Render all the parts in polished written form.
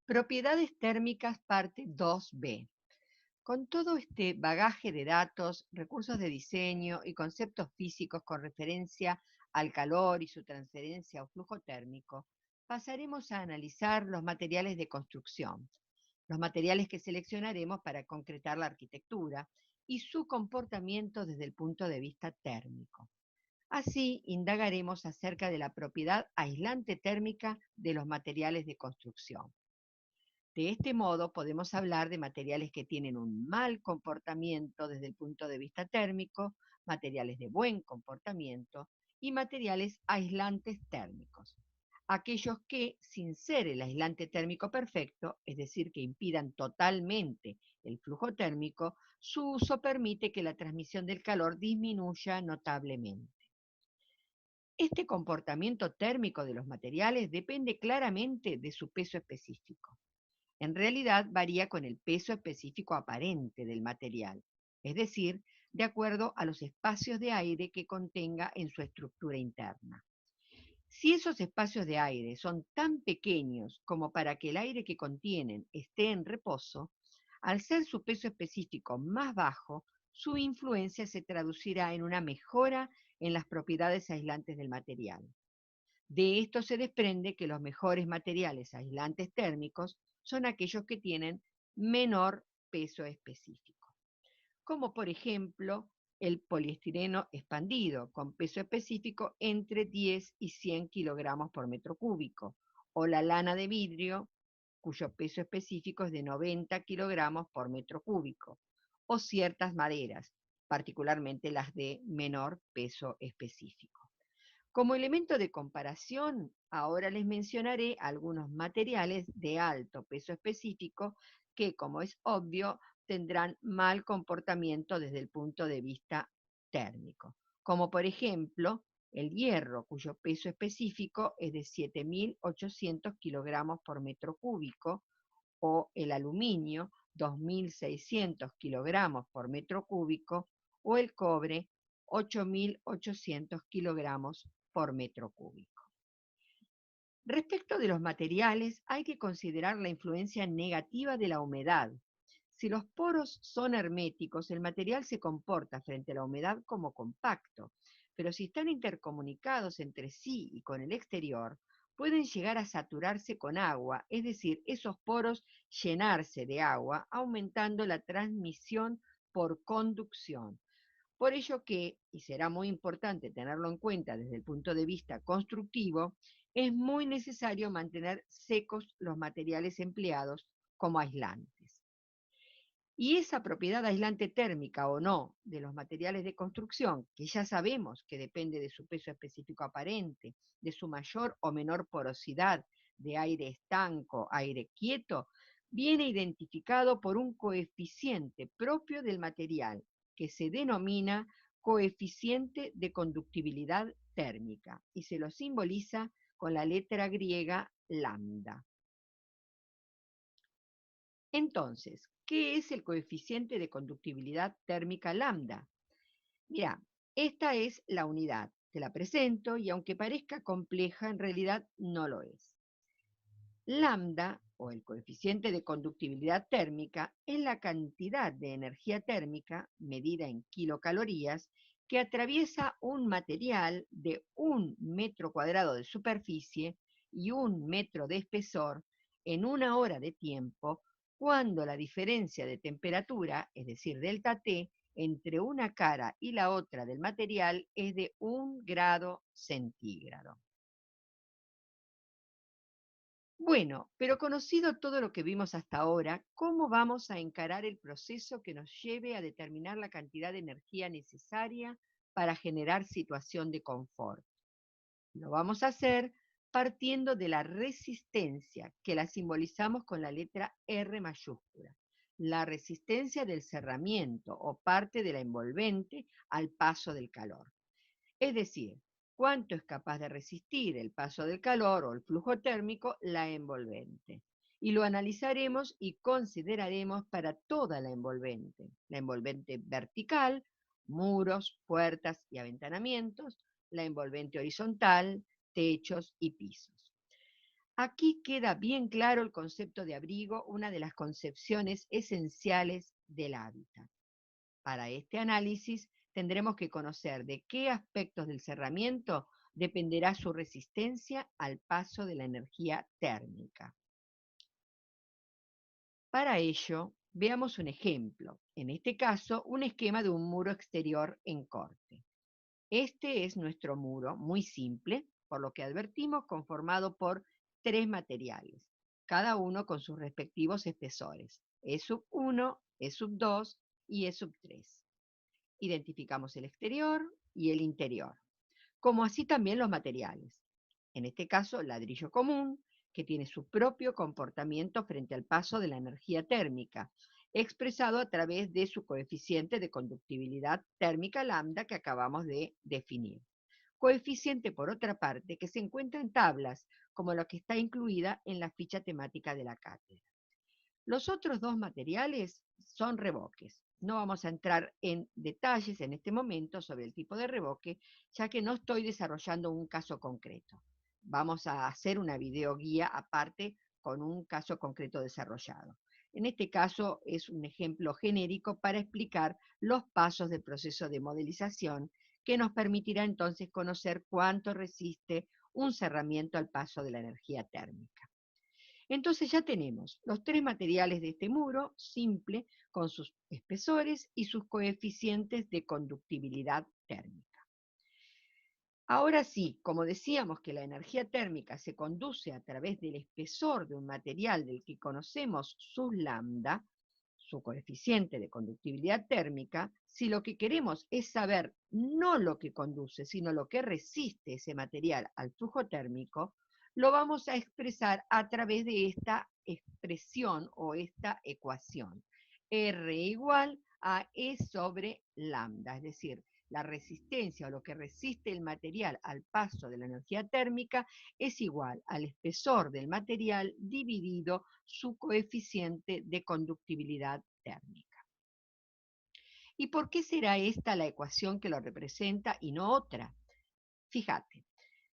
Propiedades térmicas, parte 2b. Con todo este bagaje de datos, recursos de diseño y conceptos físicos con referencia al calor y su transferencia o flujo térmico, pasaremos a analizar los materiales de construcción, los materiales que seleccionaremos para concretar la arquitectura y su comportamiento desde el punto de vista térmico. Así, indagaremos acerca de la propiedad aislante térmica de los materiales de construcción. De este modo, podemos hablar de materiales que tienen un mal comportamiento desde el punto de vista térmico, materiales de buen comportamiento y materiales aislantes térmicos. Aquellos que, sin ser el aislante térmico perfecto, es decir, que impidan totalmente el flujo térmico, su uso permite que la transmisión del calor disminuya notablemente. Este comportamiento térmico de los materiales depende claramente de su peso específico. En realidad varía con el peso específico aparente del material, es decir, de acuerdo a los espacios de aire que contenga en su estructura interna. Si esos espacios de aire son tan pequeños como para que el aire que contienen esté en reposo, al ser su peso específico más bajo, su influencia se traducirá en una mejora en las propiedades aislantes del material. De esto se desprende que los mejores materiales aislantes térmicos son aquellos que tienen menor peso específico, como por ejemplo el poliestireno expandido con peso específico entre 10 y 100 kilogramos por metro cúbico, o la lana de vidrio cuyo peso específico es de 90 kilogramos por metro cúbico, o ciertas maderas, particularmente las de menor peso específico. Como elemento de comparación, ahora les mencionaré algunos materiales de alto peso específico que, como es obvio, tendrán mal comportamiento desde el punto de vista térmico, como por ejemplo el hierro, cuyo peso específico es de 7.800 kilogramos por metro cúbico, o el aluminio, 2.600 kilogramos por metro cúbico, o el cobre, 8.800 kilogramos por metro cúbico. Respecto de los materiales, hay que considerar la influencia negativa de la humedad. Si los poros son herméticos, el material se comporta frente a la humedad como compacto, pero si están intercomunicados entre sí y con el exterior, pueden llegar a saturarse con agua, es decir, esos poros llenarse de agua, aumentando la transmisión por conducción. Por ello que, y será muy importante tenerlo en cuenta desde el punto de vista constructivo, es muy necesario mantener secos los materiales empleados como aislantes. Y esa propiedad aislante térmica o no de los materiales de construcción, que ya sabemos que depende de su peso específico aparente, de su mayor o menor porosidad, de aire estanco, aire quieto, viene identificado por un coeficiente propio del material, que se denomina coeficiente de conductibilidad térmica, y se lo simboliza con la letra griega lambda. Entonces, ¿qué es el coeficiente de conductibilidad térmica lambda? Mira, esta es la unidad. Te la presento y aunque parezca compleja, en realidad no lo es. Lambda, o el coeficiente de conductibilidad térmica, es la cantidad de energía térmica, medida en kilocalorías, que atraviesa un material de 1 metro cuadrado de superficie y 1 metro de espesor en una hora de tiempo, cuando la diferencia de temperatura, es decir, delta T, entre una cara y la otra del material es de 1 grado centígrado. Bueno, pero conocido todo lo que vimos hasta ahora, ¿cómo vamos a encarar el proceso que nos lleve a determinar la cantidad de energía necesaria para generar situación de confort? Lo vamos a hacer partiendo de la resistencia, que la simbolizamos con la letra R mayúscula. La resistencia del cerramiento o parte de la envolvente al paso del calor. Es decir, cuánto es capaz de resistir el paso del calor o el flujo térmico la envolvente. Y lo analizaremos y consideraremos para toda la envolvente vertical, muros, puertas y aventanamientos, la envolvente horizontal, techos y pisos. Aquí queda bien claro el concepto de abrigo, una de las concepciones esenciales del hábitat. Para este análisis tendremos que conocer de qué aspectos del cerramiento dependerá su resistencia al paso de la energía térmica. Para ello, veamos un ejemplo, en este caso, un esquema de un muro exterior en corte. Este es nuestro muro, muy simple, por lo que advertimos, conformado por tres materiales, cada uno con sus respectivos espesores, E sub 1, E sub 2 y E sub 3. Identificamos el exterior y el interior, como así también los materiales. En este caso, ladrillo común, que tiene su propio comportamiento frente al paso de la energía térmica, expresado a través de su coeficiente de conductibilidad térmica lambda que acabamos de definir. Coeficiente, por otra parte, que se encuentra en tablas, como la que está incluida en la ficha temática de la cátedra. Los otros dos materiales son reboques. No vamos a entrar en detalles en este momento sobre el tipo de reboque, ya que no estoy desarrollando un caso concreto. Vamos a hacer una videoguía aparte con un caso concreto desarrollado. En este caso es un ejemplo genérico para explicar los pasos del proceso de modelización que nos permitirá entonces conocer cuánto resiste un cerramiento al paso de la energía térmica. Entonces ya tenemos los tres materiales de este muro simple con sus espesores y sus coeficientes de conductibilidad térmica. Ahora sí, como decíamos que la energía térmica se conduce a través del espesor de un material del que conocemos su lambda, su coeficiente de conductibilidad térmica, si lo que queremos es saber no lo que conduce, sino lo que resiste ese material al flujo térmico, lo vamos a expresar a través de esta expresión o esta ecuación. R igual a E sobre lambda, es decir, la resistencia o lo que resiste el material al paso de la energía térmica es igual al espesor del material dividido su coeficiente de conductibilidad térmica. ¿Y por qué será esta la ecuación que lo representa y no otra? Fíjate,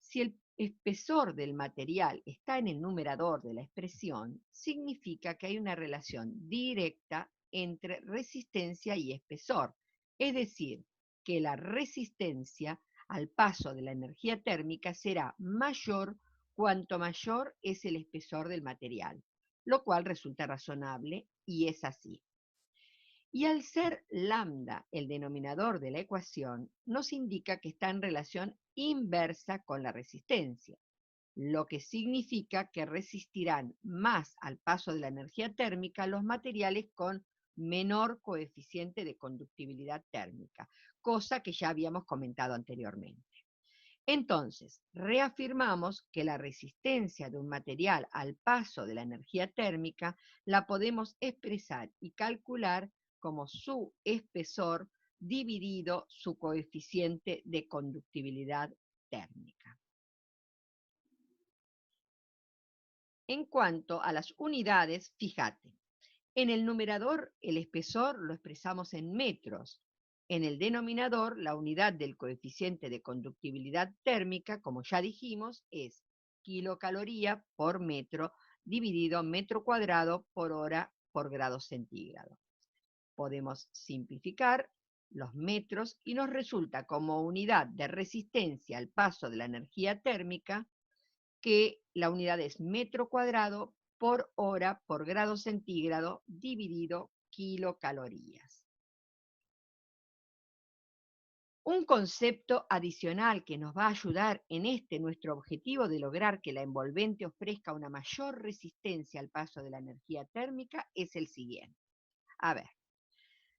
si el espesor del material está en el numerador de la expresión, significa que hay una relación directa entre resistencia y espesor, es decir, que la resistencia al paso de la energía térmica será mayor cuanto mayor es el espesor del material, lo cual resulta razonable y es así. Y al ser lambda el denominador de la ecuación, nos indica que está en relación inversa con la resistencia, lo que significa que resistirán más al paso de la energía térmica los materiales con menor coeficiente de conductibilidad térmica, cosa que ya habíamos comentado anteriormente. Entonces, reafirmamos que la resistencia de un material al paso de la energía térmica la podemos expresar y calcular como su espesor dividido su coeficiente de conductibilidad térmica. En cuanto a las unidades, fíjate, en el numerador el espesor lo expresamos en metros. En el denominador, la unidad del coeficiente de conductibilidad térmica, como ya dijimos, es kilocaloría por metro dividido metro cuadrado por hora por grado centígrado. Podemos simplificar los metros y nos resulta como unidad de resistencia al paso de la energía térmica que la unidad es metro cuadrado por hora por grado centígrado dividido kilocalorías. Un concepto adicional que nos va a ayudar en nuestro objetivo de lograr que la envolvente ofrezca una mayor resistencia al paso de la energía térmica es el siguiente. A ver,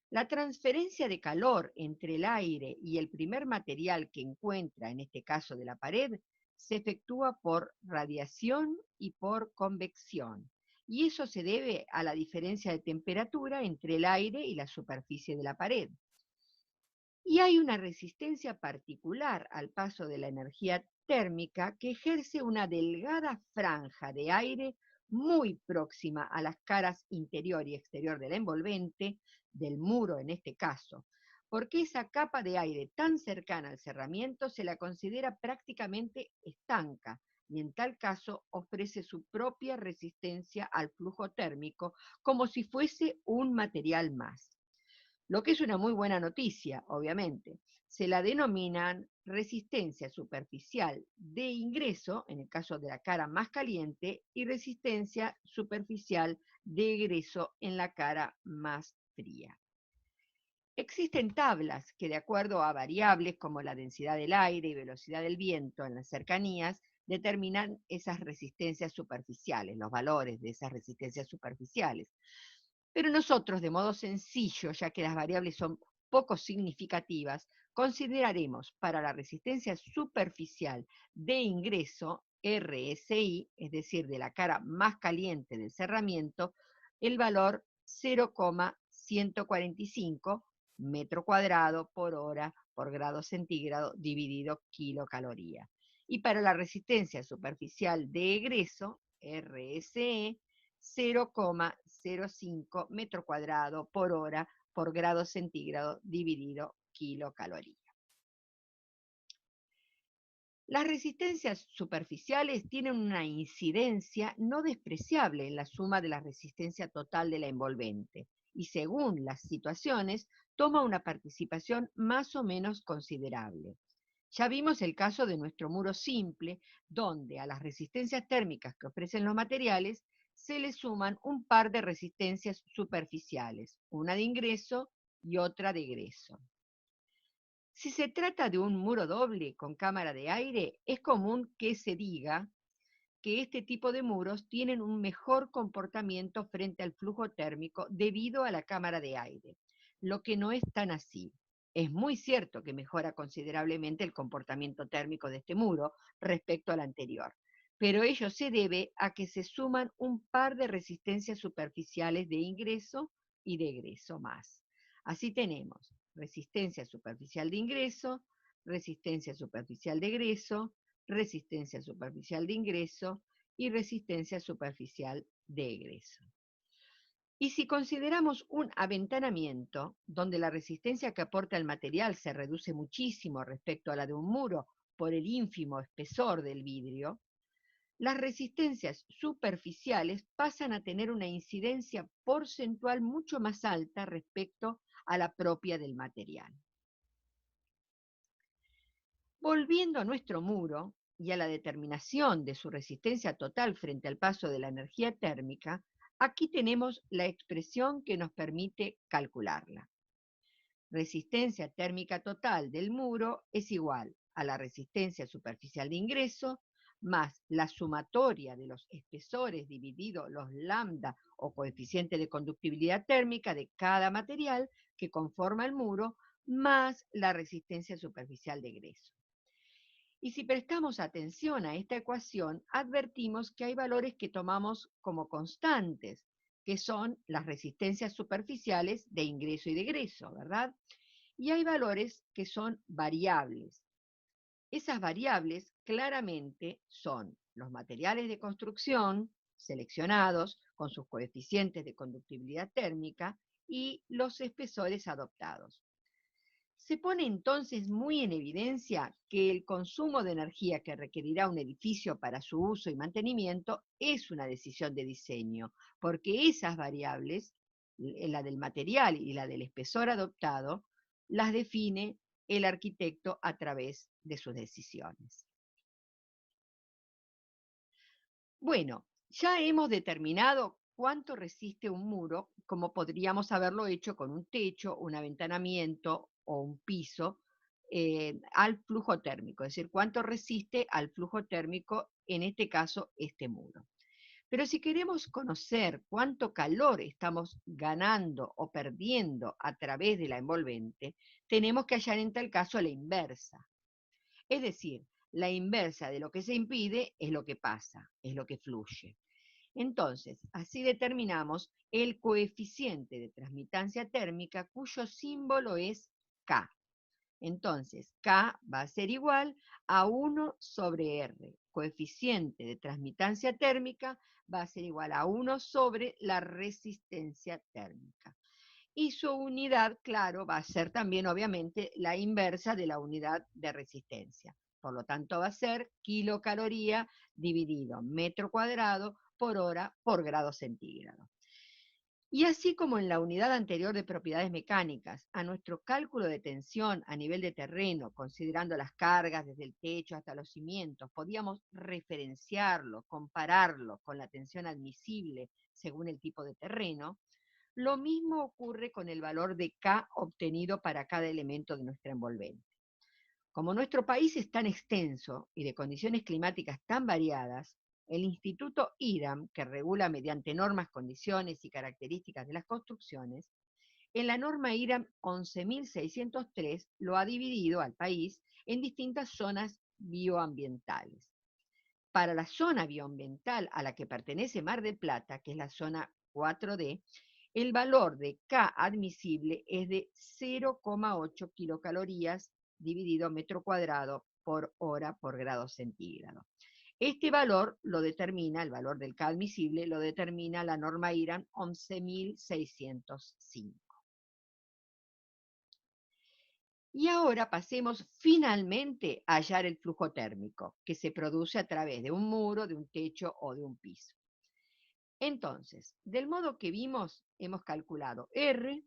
la transferencia de calor entre el aire y el primer material que encuentra, en este caso de la pared, se efectúa por radiación y por convección. Y eso se debe a la diferencia de temperatura entre el aire y la superficie de la pared. Y hay una resistencia particular al paso de la energía térmica que ejerce una delgada franja de aire muy próxima a las caras interior y exterior de la envolvente, del muro en este caso, porque esa capa de aire tan cercana al cerramiento se la considera prácticamente estanca, y en tal caso ofrece su propia resistencia al flujo térmico como si fuese un material más. Lo que es una muy buena noticia, obviamente. Se la denominan resistencia superficial de ingreso, en el caso de la cara más caliente, y resistencia superficial de egreso en la cara más fría. Existen tablas que, de acuerdo a variables como la densidad del aire y velocidad del viento en las cercanías, determinan esas resistencias superficiales, los valores de esas resistencias superficiales. Pero nosotros, de modo sencillo, ya que las variables son poco significativas, consideraremos para la resistencia superficial de ingreso, RSI, es decir, de la cara más caliente del cerramiento, el valor 0,145 metro cuadrado por hora por grado centígrado dividido kilocaloría. Y para la resistencia superficial de egreso, RSE, 0,05 metro cuadrado por hora por grado centígrado dividido kilocaloría. Las resistencias superficiales tienen una incidencia no despreciable en la suma de la resistencia total de la envolvente y según las situaciones toma una participación más o menos considerable. Ya vimos el caso de nuestro muro simple, donde a las resistencias térmicas que ofrecen los materiales se le suman un par de resistencias superficiales, una de ingreso y otra de egreso. Si se trata de un muro doble con cámara de aire, es común que se diga que este tipo de muros tienen un mejor comportamiento frente al flujo térmico debido a la cámara de aire, lo que no es tan así. Es muy cierto que mejora considerablemente el comportamiento térmico de este muro respecto al anterior, pero ello se debe a que se suman un par de resistencias superficiales de ingreso y de egreso más. Así tenemos resistencia superficial de ingreso, resistencia superficial de egreso, resistencia superficial de ingreso y resistencia superficial de egreso. Y si consideramos un aventanamiento, donde la resistencia que aporta el material se reduce muchísimo respecto a la de un muro por el ínfimo espesor del vidrio, las resistencias superficiales pasan a tener una incidencia porcentual mucho más alta respecto a la propia del material. Volviendo a nuestro muro y a la determinación de su resistencia total frente al paso de la energía térmica, aquí tenemos la expresión que nos permite calcularla. Resistencia térmica total del muro es igual a la resistencia superficial de ingreso más la sumatoria de los espesores dividido los lambda o coeficiente de conductibilidad térmica de cada material que conforma el muro más la resistencia superficial de egreso. Y si prestamos atención a esta ecuación, advertimos que hay valores que tomamos como constantes, que son las resistencias superficiales de ingreso y de egreso, ¿verdad? Y hay valores que son variables. Esas variables claramente son los materiales de construcción seleccionados con sus coeficientes de conductibilidad térmica y los espesores adoptados. Se pone entonces muy en evidencia que el consumo de energía que requerirá un edificio para su uso y mantenimiento es una decisión de diseño, porque esas variables, la del material y la del espesor adoptado, las define el arquitecto a través de sus decisiones. Bueno, ya hemos determinado cuánto resiste un muro, como podríamos haberlo hecho con un techo, un aventanamiento o un piso, al flujo térmico, es decir, cuánto resiste al flujo térmico, en este caso, este muro. Pero si queremos conocer cuánto calor estamos ganando o perdiendo a través de la envolvente, tenemos que hallar en tal caso la inversa. Es decir, la inversa de lo que se impide es lo que pasa, es lo que fluye. Entonces, así determinamos el coeficiente de transmitancia térmica cuyo símbolo es K. Entonces, K va a ser igual a 1 sobre R. Coeficiente de transmitancia térmica va a ser igual a 1 sobre la resistencia térmica. Y su unidad, claro, va a ser también, obviamente, la inversa de la unidad de resistencia. Por lo tanto va a ser kilocaloría dividido metro cuadrado por hora por grado centígrado. Y así como en la unidad anterior de propiedades mecánicas, a nuestro cálculo de tensión a nivel de terreno, considerando las cargas desde el techo hasta los cimientos, podíamos referenciarlo, compararlo con la tensión admisible según el tipo de terreno, lo mismo ocurre con el valor de K obtenido para cada elemento de nuestra envolvente. Como nuestro país es tan extenso y de condiciones climáticas tan variadas, el Instituto IRAM, que regula mediante normas, condiciones y características de las construcciones, en la norma IRAM 11.603 lo ha dividido al país en distintas zonas bioambientales. Para la zona bioambiental a la que pertenece Mar del Plata, que es la zona 4D, el valor de K admisible es de 0,8 kilocalorías dividido metro cuadrado por hora por grado centígrado. Este valor lo determina, el valor del K admisible, lo determina la norma IRAM 11.605. Y ahora pasemos finalmente a hallar el flujo térmico, que se produce a través de un muro, de un techo o de un piso. Entonces, del modo que vimos, hemos calculado R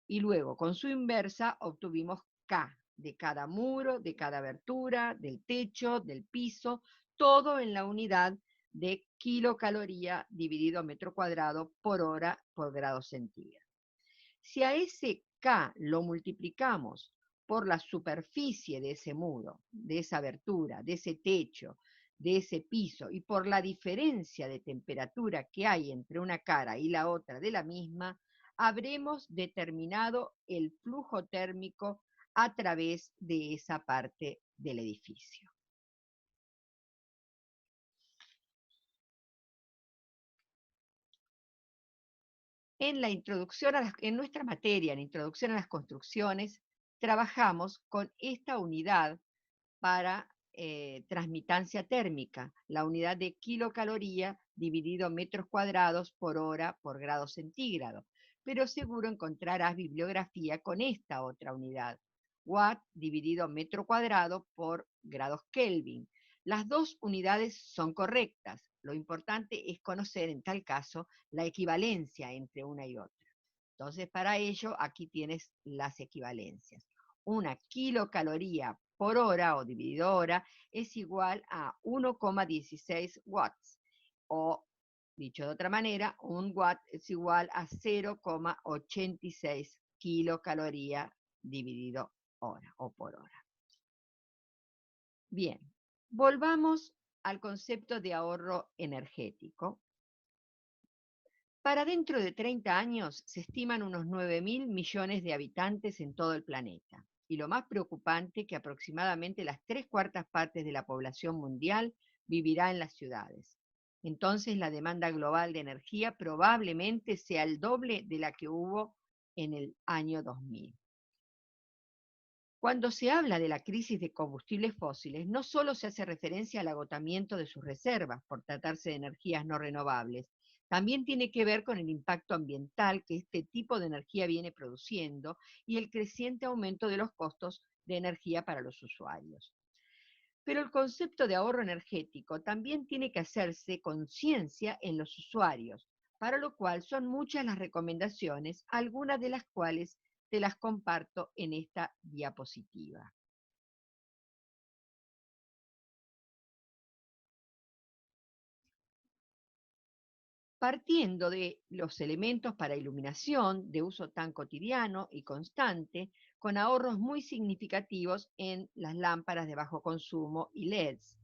y luego con su inversa obtuvimos K de cada muro, de cada abertura, del techo, del piso, todo en la unidad de kilocaloría dividido metro cuadrado por hora por grado centígrado. Si a ese K lo multiplicamos por la superficie de ese muro, de esa abertura, de ese techo, de ese piso, y por la diferencia de temperatura que hay entre una cara y la otra de la misma, habremos determinado el flujo térmico a través de esa parte del edificio. En la introducción en nuestra materia, en Introducción a las Construcciones, trabajamos con esta unidad para transmitancia térmica, la unidad de kilocaloría dividido metros cuadrados por hora por grado centígrado. Pero seguro encontrarás bibliografía con esta otra unidad, watt dividido metro cuadrado por grados Kelvin. Las dos unidades son correctas. Lo importante es conocer, en tal caso, la equivalencia entre una y otra. Entonces, para ello, aquí tienes las equivalencias. Una kilocaloría por hora o dividido hora es igual a 1,16 watts. O, dicho de otra manera, un watt es igual a 0,86 kilocaloría dividido hora o por hora. Bien, volvamos al concepto de ahorro energético. Para dentro de 30 años se estiman unos 9.000 millones de habitantes en todo el planeta. Y lo más preocupante, que aproximadamente las 3/4 partes de la población mundial vivirá en las ciudades. Entonces la demanda global de energía probablemente sea el doble de la que hubo en el año 2000. Cuando se habla de la crisis de combustibles fósiles, no solo se hace referencia al agotamiento de sus reservas por tratarse de energías no renovables, también tiene que ver con el impacto ambiental que este tipo de energía viene produciendo y el creciente aumento de los costos de energía para los usuarios. Pero el concepto de ahorro energético también tiene que hacerse conciencia en los usuarios, para lo cual son muchas las recomendaciones, algunas de las cuales te las comparto en esta diapositiva. Partiendo de los elementos para iluminación de uso tan cotidiano y constante, con ahorros muy significativos en las lámparas de bajo consumo y LEDs,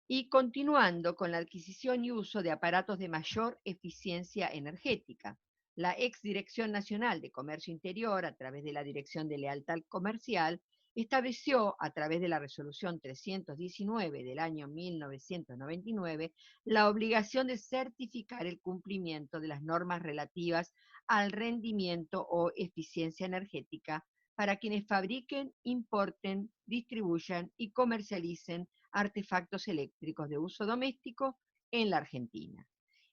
y continuando con la adquisición y uso de aparatos de mayor eficiencia energética. La Dirección Nacional de Comercio Interior, a través de la Dirección de Lealtad Comercial, estableció, a través de la Resolución 319 del año 1999, la obligación de certificar el cumplimiento de las normas relativas al rendimiento o eficiencia energética para quienes fabriquen, importen, distribuyan y comercialicen artefactos eléctricos de uso doméstico en la Argentina,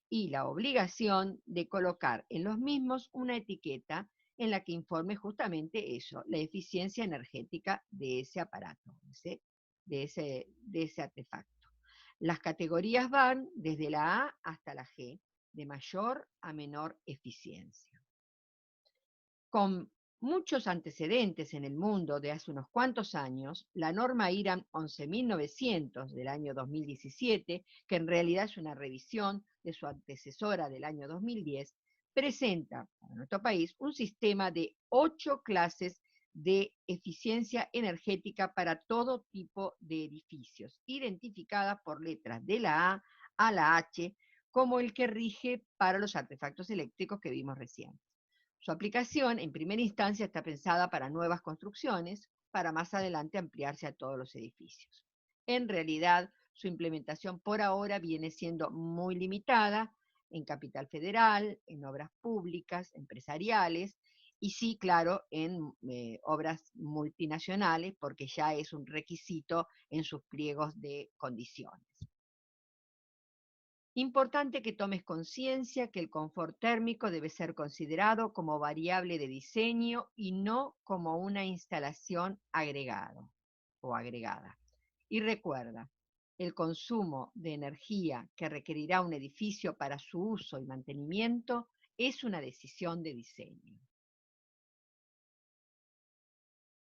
y la obligación de colocar en los mismos una etiqueta en la que informe justamente eso, la eficiencia energética de ese aparato, ese de ese artefacto. Las categorías van desde la A hasta la G, de mayor a menor eficiencia. Con muchos antecedentes en el mundo de hace unos cuantos años, la norma IRAM 11.900 del año 2017, que en realidad es una revisión de su antecesora del año 2010, presenta para nuestro país un sistema de 8 clases de eficiencia energética para todo tipo de edificios, identificadas por letras de la A la H, como el que rige para los artefactos eléctricos que vimos recién. Su aplicación, en primera instancia, está pensada para nuevas construcciones, para más adelante ampliarse a todos los edificios. En realidad, su implementación por ahora viene siendo muy limitada en Capital Federal, en obras públicas, empresariales, y sí, claro, en obras multinacionales, porque ya es un requisito en sus pliegos de condiciones. Importante que tomes conciencia que el confort térmico debe ser considerado como variable de diseño y no como una instalación agregado o agregada. Y recuerda, el consumo de energía que requerirá un edificio para su uso y mantenimiento es una decisión de diseño.